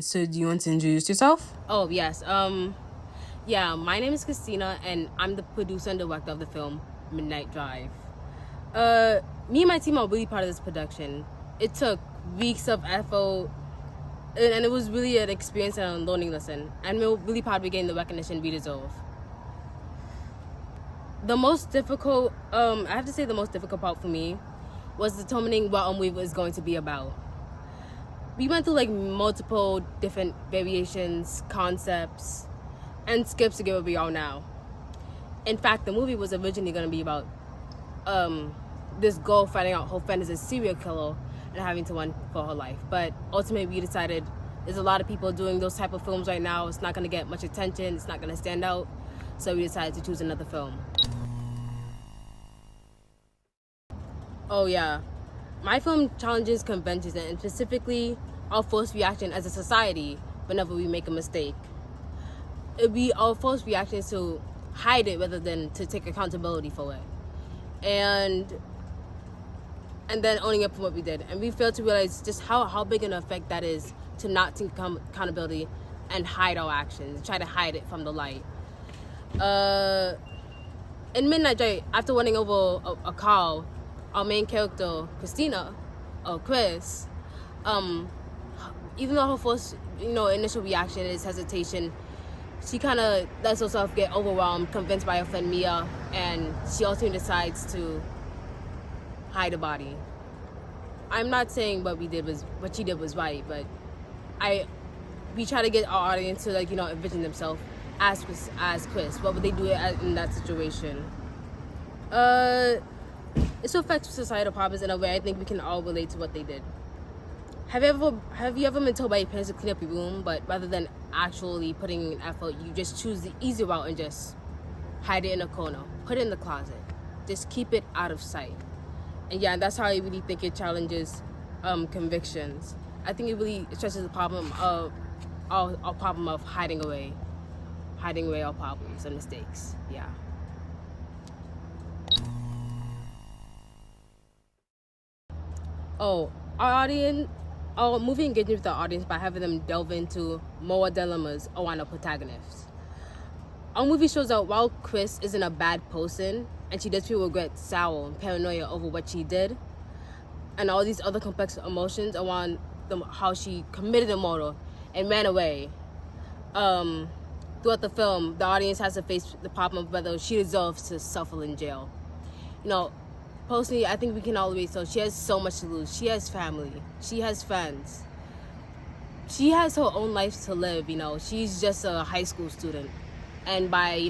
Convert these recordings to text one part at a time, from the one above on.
So do you want to introduce yourself? Oh, yes. Yeah, my name is Christina, and I'm the producer and director of the film Midnight Drive. Me and my team are really proud of this production. It took weeks of effort, and it was really an experience and a learning lesson. And we're really proud we're getting the recognition we deserve. The most difficult, I have to say, the most difficult part for me was determining what a movie was going to be about. We went through like multiple different variations, concepts, and skips to get where we are now. In fact, the movie was originally going to be about this girl finding out her friend is a serial killer and having to run for her life. But ultimately, we decided there's a lot of people doing those type of films right now. It's not going to get much attention. It's not going to stand out. So we decided to choose another film. Oh yeah, my film challenges conventions and specifically our first reaction as a society whenever we make a mistake. Our first reaction is to hide it rather than to take accountability for it, and then owning up for what we did. And we failed to realize just how big an effect that is to not take accountability and hide our actions, try to hide it from the light. In Midnight Drive, after running over a car, our main character, Christina, or Chris, even though her first, initial reaction is hesitation, she kind of lets herself get overwhelmed, convinced by her friend Mia, and she ultimately decides to hide the body. I'm not saying what she did was right, but we try to get our audience to envision themselves as Chris. What would they do in that situation? It still affects societal problems in a way I think we can all relate to what they did. Have you ever been told by your parents to clean up your room, but rather than actually putting in effort, you just choose the easy route and just hide it in a corner, put it in the closet, just keep it out of sight? And yeah, that's how I really think it challenges convictions. I think it really stresses the problem of our problem of hiding away our problems and mistakes. Yeah. Oh, our movie engagement with the audience by having them delve into more dilemmas around our protagonists. Our movie shows that while Chris isn't a bad person, and she does feel regret, sorrow, and paranoia over what she did, and all these other complex emotions around how she committed a murder and ran away. Throughout the film, the audience has to face the problem of whether she deserves to suffer in jail. Personally, I think we can all relate. So she has so much to lose. She has family. She has friends. She has her own life to live. She's just a high school student, and by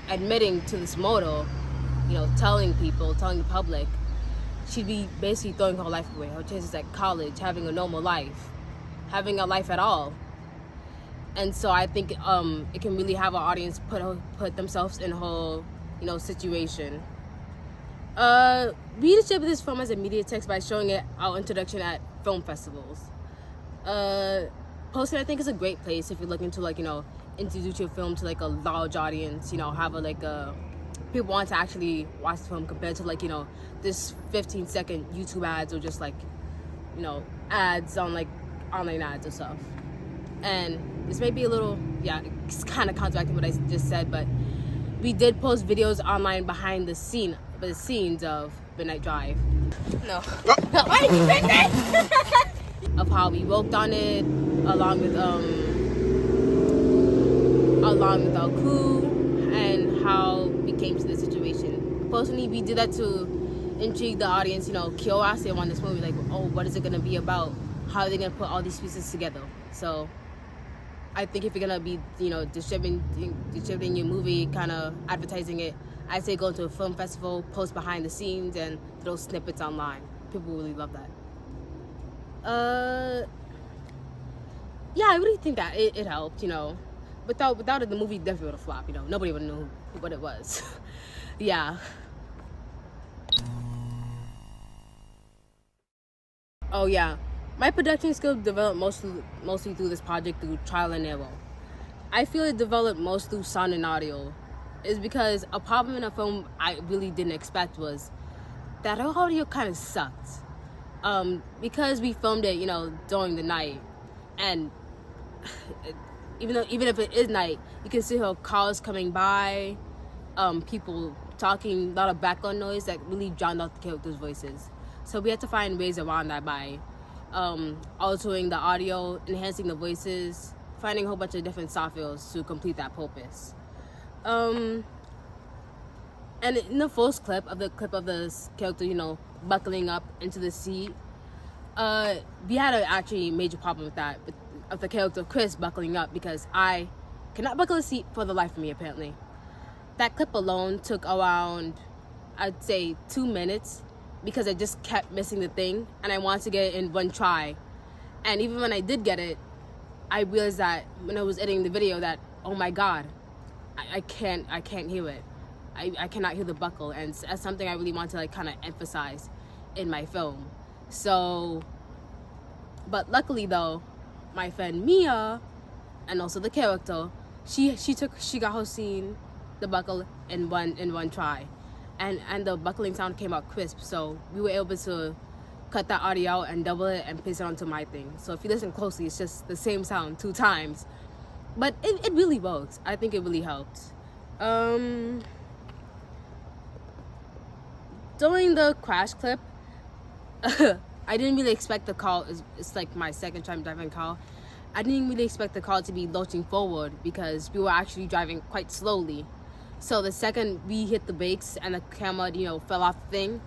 admitting to this murder, telling the public, she'd be basically throwing her life away. Her chances at college, having a normal life, having a life at all. And so I think it can really have our audience put themselves in her situation. We distribute this film as a media text by showing it our introduction at film festivals. Posting, I think, is a great place if you're looking to introduce your film to a large audience. Have people want to actually watch the film compared to this 15-second YouTube ads or just ads on online ads or stuff. And this may be a little, it's kind of counteracting what I just said, but we did post videos online behind the scenes of Midnight Drive. No. Why did you make that? Of how we worked on it, along with our crew, and how we came to the situation. Personally, we did that to intrigue the audience, curiosity around this movie, what is it gonna be about? How are they gonna put all these pieces together? So I think if you're gonna be, distributing your movie, kind of advertising it, I'd say go to a film festival, post behind the scenes, and throw snippets online. People really love that. Yeah, I really think that it helped. Without it, the movie definitely would have flopped. Nobody would know what it was. Yeah. Oh yeah. My production skills developed mostly through this project through trial and error. I feel it developed most through sound and audio. Is because a problem in a film I really didn't expect was that our audio kind of sucked. Because we filmed it, during the night, and even if it is night, you can see her cars coming by, people talking, a lot of background noise that really drowned out the characters' voices. So we had to find ways around that by altering the audio, enhancing the voices, finding a whole bunch of different softwares to complete that purpose. And in the first clip of the character, buckling up into the seat, we had a actually major problem with that, of the character of Chris buckling up, because I cannot buckle a seat for the life of me, apparently. That clip alone took around, I'd say, 2 minutes, because I just kept missing the thing, and I wanted to get it in one try. And even when I did get it, I realized that when I was editing the video that, oh my God, I can't hear it. I cannot hear the buckle, and that's something I really want to kind of emphasize in my film. So, but luckily though, my friend Mia, and also the character, she got her scene, the buckle in one try, and the buckling sound came out crisp. So we were able to cut that audio out and double it and paste it onto my thing. So if you listen closely, it's just the same sound 2 times, but it really works. I think it really helped. During the crash clip, I didn't really expect the car. It's like my second time driving a car. I didn't really expect the car to be lurching forward, because we were actually driving quite slowly. So the second we hit the brakes and the camera, fell off the thing,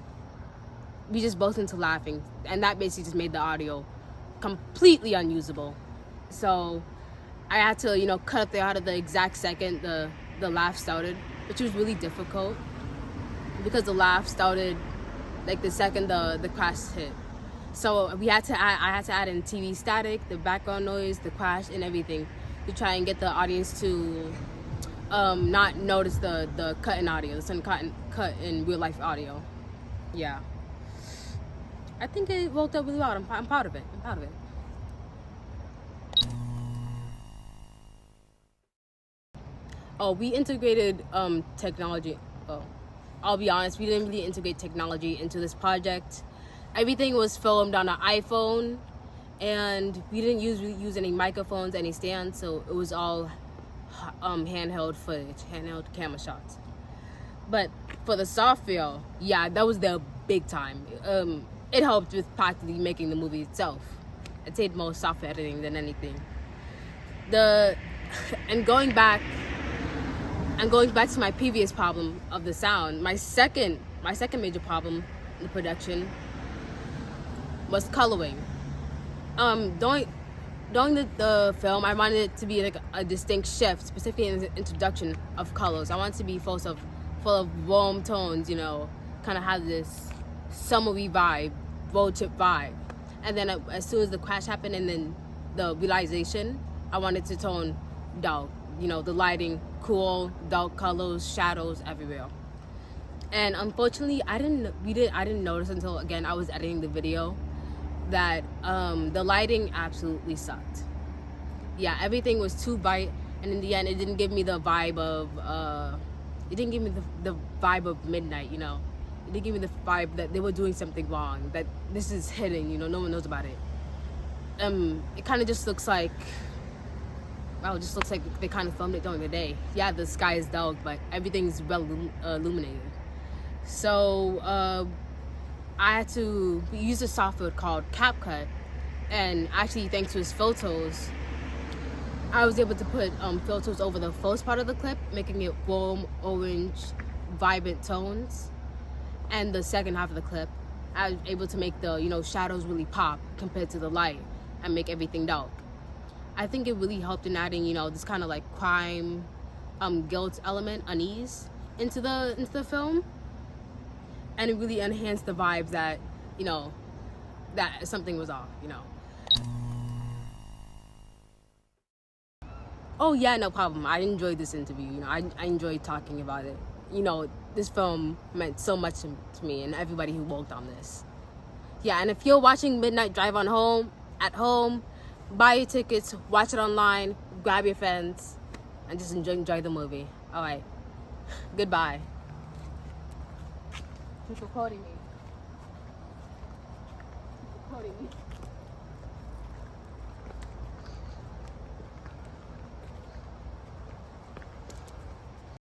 we just burst into laughing, and that basically just made the audio completely unusable. So I had to, cut up the audio the exact second the laugh started, which was really difficult, because the laugh started like the second the crash hit. So I had to add in TV static, the background noise, the crash, and everything to try and get the audience to not notice the cut in audio, the sudden cut in real life audio. Yeah, I think it worked out really well. I'm proud of it. Oh, we integrated technology. Oh, I'll be honest, we didn't really integrate technology into this project. Everything was filmed on an iPhone, and we didn't use any microphones, any stands, so it was all handheld footage, handheld camera shots. But for the software, yeah, that was the big time. It helped with practically making the movie itself. It did more software editing than anything. And going back to my previous problem of the sound, my second major problem in the production was coloring. During the film, I wanted it to be like a distinct shift, specifically in the introduction of colors. I wanted it to be full of warm tones, kind of have this summery vibe, road trip vibe. And then as soon as the crash happened and then the realization, I wanted to tone dark, the lighting, cool, dark colors, shadows everywhere. And unfortunately, I didn't notice until, again, I was editing the video, that the lighting absolutely sucked. Yeah, everything was too bright, and in the end, it didn't give me the vibe of the vibe of midnight. It didn't give me the vibe that they were doing something wrong, that this is hidden. No one knows about it. It kind of just looks like, they kind of filmed it during the day. Yeah, the sky is dark, but everything's well illuminated. So I had to use a software called CapCut, and actually thanks to his filters, I was able to put filters over the first part of the clip, making it warm, orange, vibrant tones. And the second half of the clip, I was able to make the shadows really pop compared to the light and make everything dark. I think it really helped in adding this kind of like crime, guilt element, unease into the film. And it really enhanced the vibes that, that something was off, Oh yeah, no problem. I enjoyed this interview, I enjoyed talking about it. This film meant so much to me and everybody who worked on this. Yeah, and if you're watching Midnight Drive at home, buy your tickets, watch it online, grab your friends, and just enjoy the movie. All right, goodbye. He's recording me.